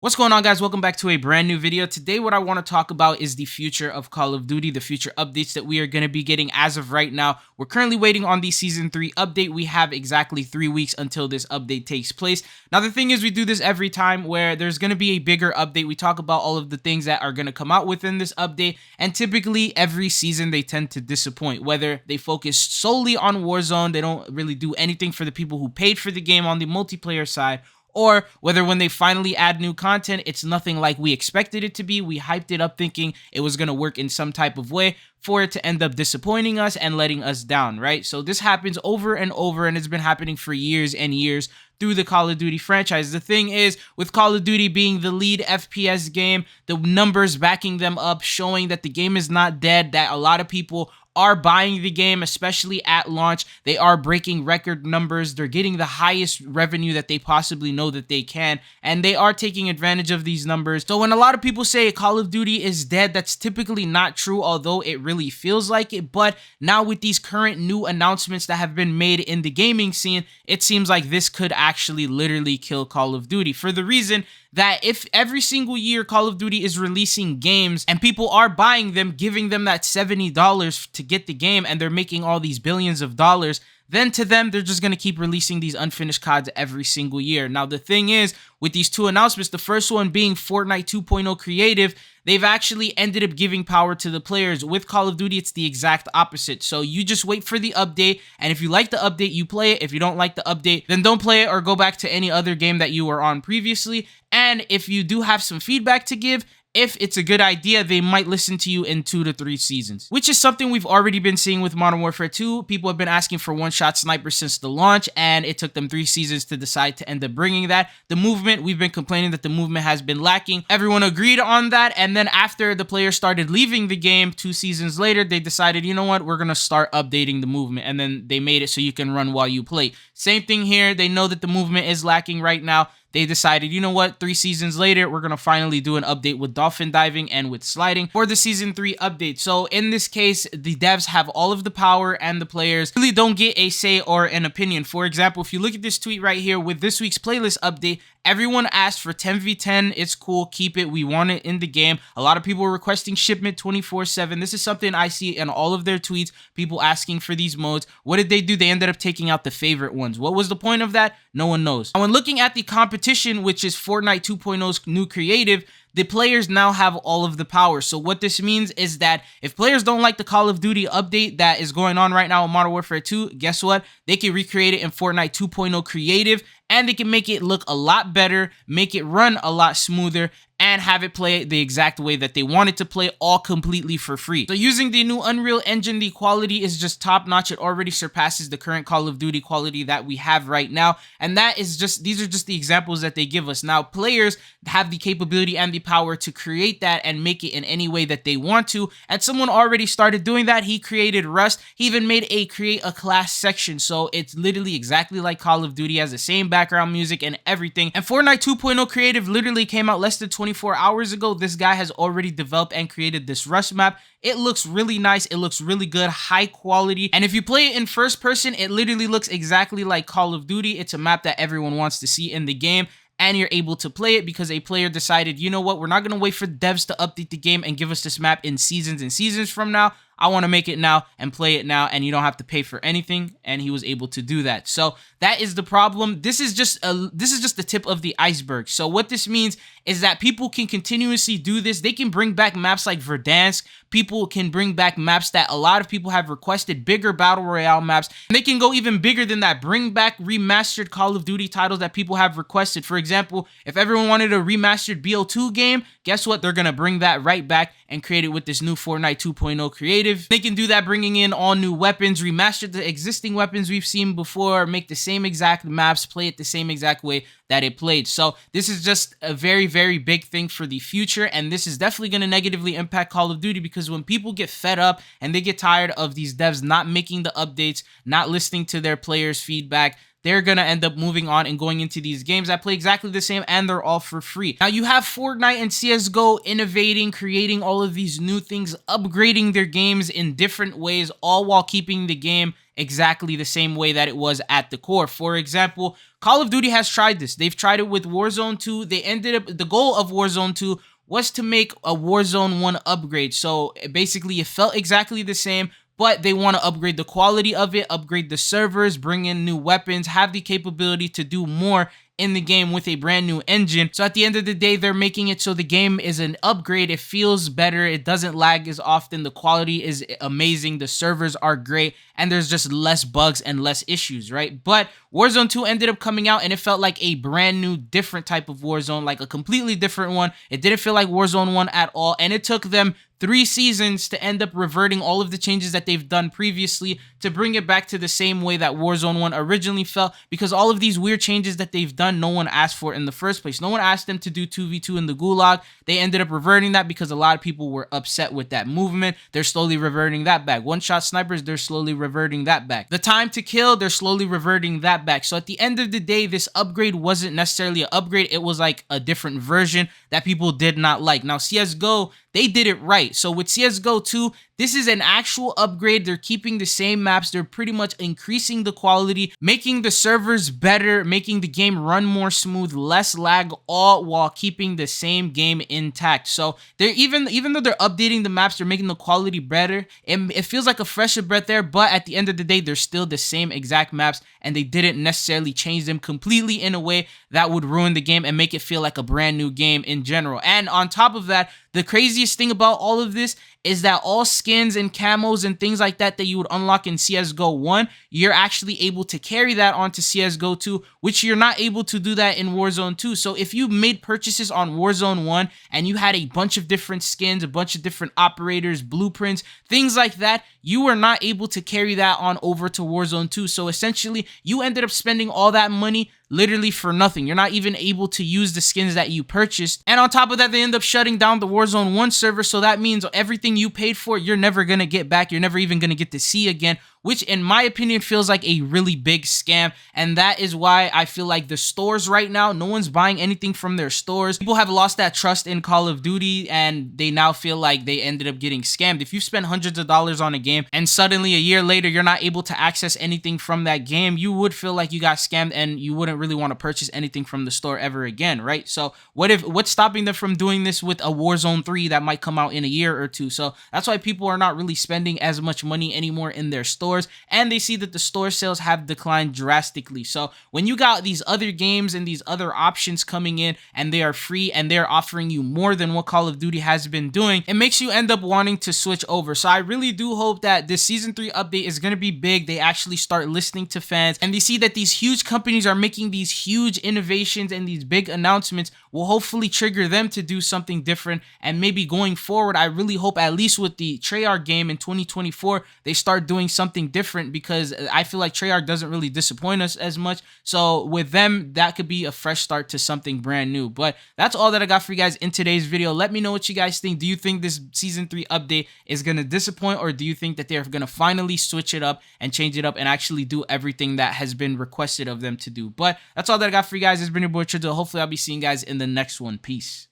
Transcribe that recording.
What's going on, guys? Welcome back to a brand new video. Today what I want to talk about is the future of Call of Duty, the future updates that we are going to be getting as of right now. We're currently waiting on the Season 3 update. We have exactly 3 weeks until this update takes place. Now the thing is, we do this every time where there's going to be a bigger update. We talk about all of the things that are going to come out within this update, and typically every season they tend to disappoint. Whether they focus solely on Warzone, they don't really do anything for the people who paid for the game on the multiplayer side, or whether when they finally add new content, it's nothing like we expected it to be. We hyped it up thinking it was going to work in some type of way, for it to end up disappointing us and letting us down, right? So this happens over and over, and it's been happening for years and years through the Call of Duty franchise. The thing is, with Call of Duty being the lead FPS game, the numbers backing them up, showing that the game is not dead, that a lot of people are buying the game, especially at launch. They are breaking record numbers. They're getting the highest revenue that they possibly know that they can, and they are taking advantage of these numbers. So when a lot of people say Call of Duty is dead, that's typically not true, although it really feels like it. But now with these current new announcements that have been made in the gaming scene, it seems like this could actually literally kill Call of Duty, for the reason that if every single year Call of Duty is releasing games and people are buying them, giving them that $70 to get the game, and they're making all these billions of dollars, then to them, they're just going to keep releasing these unfinished CODs every single year. Now, the thing is, with these two announcements, the first one being Fortnite 2.0 Creative, they've actually ended up giving power to the players. With Call of Duty, it's the exact opposite. So you just wait for the update, and if you like the update, you play it. If you don't like the update, then don't play it or go back to any other game that you were on previously. And if you do have some feedback to give, if it's a good idea, they might listen to you in 2 to 3 seasons, which is something we've already been seeing with Modern Warfare 2. People have been asking for one-shot snipers since the launch, and it took them 3 seasons to decide to end up bringing that. The movement, we've been complaining that the movement has been lacking. Everyone agreed on that, and then after the players started leaving the game 2 seasons later, they decided, you know what, we're going to start updating the movement, and then they made it so you can run while you play. Same thing here. They know that the movement is lacking right now. They decided, you know what, 3 seasons later, we're going to finally do an update with dolphin diving and with sliding for the Season 3 update. So in this case, the devs have all of the power, and the players really don't get a say or an opinion. For example, if you look at this tweet right here, with this week's playlist update, everyone asked for 10v10. It's cool. Keep it. We want it in the game. A lot of people were requesting shipment 24/7. This is something I see in all of their tweets, people asking for these modes. What did they do? They ended up taking out the favorite ones. What was the point of that? No one knows. Now, when looking at the competition, which is Fortnite 2.0's new creative, the players now have all of the power. So what this means is that if players don't like the Call of Duty update that is going on right now in Modern Warfare 2, guess what? They can recreate it in Fortnite 2.0 Creative, and they can make it look a lot better, make it run a lot smoother, and have it play the exact way that they want it to play, all completely for free. So using the new Unreal Engine, the quality is just top notch. It already surpasses the current Call of Duty quality that we have right now. And that is just, these are just the examples that they give us. Now, players have the capability and the power to create that and make it in any way that they want to. And someone already started doing that. He created Rust. He even made a create a class section. So it's literally exactly like Call of Duty, has the same background music and everything. And Fortnite 2.0 Creative literally came out less than 24 hours ago. This guy has already developed and created this Rust map. It looks really nice. It looks really good, high quality. And if you play it in first person, it literally looks exactly like Call of Duty. It's a map that everyone wants to see in the game, and you're able to play it because a player decided, you know what, we're not going to wait for devs to update the game and give us this map in seasons and seasons from now. I want to make it now and play it now, and you don't have to pay for anything. And he was able to do that. So that is the problem. This is just the tip of the iceberg. So what this means is that people can continuously do this. They can bring back maps like Verdansk. People can bring back maps that a lot of people have requested, bigger battle royale maps. And they can go even bigger than that. Bring back remastered Call of Duty titles that people have requested. For example, if everyone wanted a remastered BO2 game, guess what? They're going to bring that right back and create it with this new Fortnite 2.0 Creative. They can do that, bringing in all new weapons, remaster the existing weapons we've seen before, make the same exact maps, play it the same exact way that it played. So this is just a very, very big thing for the future, and this is definitely going to negatively impact Call of Duty, because when people get fed up and they get tired of these devs not making the updates, not listening to their players' feedback, they're gonna end up moving on and going into these games that play exactly the same, and they're all for free. Now you have Fortnite and CSGO innovating, creating all of these new things, upgrading their games in different ways, all while keeping the game exactly the same way that it was at the core. For example, Call of Duty has tried this. They've tried it with Warzone 2. The goal of Warzone 2 was to make a Warzone 1 upgrade. So basically it felt exactly the same, but they want to upgrade the quality of it, upgrade the servers, bring in new weapons, have the capability to do more in the game with a brand new engine. So at the end of the day, they're making it so the game is an upgrade. It feels better. It doesn't lag as often. The quality is amazing. The servers are great, and there's just less bugs and less issues, right? But Warzone 2 ended up coming out, and it felt like a brand new, different type of Warzone, like a completely different one. It didn't feel like Warzone 1 at all, and it took them 3 seasons to end up reverting all of the changes that they've done previously to bring it back to the same way that Warzone 1 originally felt, because all of these weird changes that they've done, no one asked for in the first place. No one asked them to do 2v2 in the Gulag. They ended up reverting that because a lot of people were upset with that movement. They're slowly reverting that back. One-shot snipers, they're slowly reverting that back. The time to kill, they're slowly reverting that back. So at the end of the day, this upgrade wasn't necessarily an upgrade. It was like a different version that people did not like. Now, CSGO, they did it right. So with CSGO 2, this is an actual upgrade. They're keeping the same maps. They're pretty much increasing the quality, making the servers better, making the game run more smooth, less lag, all while keeping the same game intact. So they're even though they're updating the maps, they're making the quality better. It feels like a fresher breath there, but at the end of the day, they're still the same exact maps, and they didn't necessarily change them completely in a way that would ruin the game and make it feel like a brand new game in general. And on top of that, the craziest thing about all of this is that all skins and camos and things like that that you would unlock in CSGO 1, you're actually able to carry that onto CSGO 2, which you're not able to do that in Warzone 2. So if you made purchases on Warzone 1 and you had a bunch of different skins, a bunch of different operators, blueprints, things like that, you were not able to carry that on over to Warzone 2. So essentially, you ended up spending all that money literally for nothing. You're not even able to use the skins that you purchased. And on top of that, they end up shutting down the Warzone 1 server. So that means everything you paid for, you're never going to get back. You're never even going to get to see again, which in my opinion feels like a really big scam. And that is why I feel like the stores right now, no one's buying anything from their stores. People have lost that trust in Call of Duty, and they now feel like they ended up getting scammed. If you spend hundreds of dollars on a game and suddenly a year later you're not able to access anything from that game, you would feel like you got scammed and you wouldn't really want to purchase anything from the store ever again, right? So what's stopping them from doing this with a Warzone 3 that might come out in a year or two? So that's why people are not really spending as much money anymore in their stores, and they see that the store sales have declined drastically. So when you got these other games and these other options coming in and they are free and they're offering you more than what Call of Duty has been doing, it makes you end up wanting to switch over. So I really do hope that this Season 3 update is going to be big. They actually start listening to fans, and they see that these huge companies are making these huge innovations and these big announcements will hopefully trigger them to do something different. And maybe going forward, I really hope at least with the Treyarch game in 2024, they start doing something different, because I feel like Treyarch doesn't really disappoint us as much. So with them, that could be a fresh start to something brand new. But that's all that I got for you guys in today's video. Let me know what you guys think. Do you think this Season 3 update is going to disappoint, or do you think that they're going to finally switch it up and change it up and actually do everything that has been requested of them to do? But that's all that I got for you guys. It's been your boy Trizzle. Hopefully I'll be seeing you guys in the next one. Peace.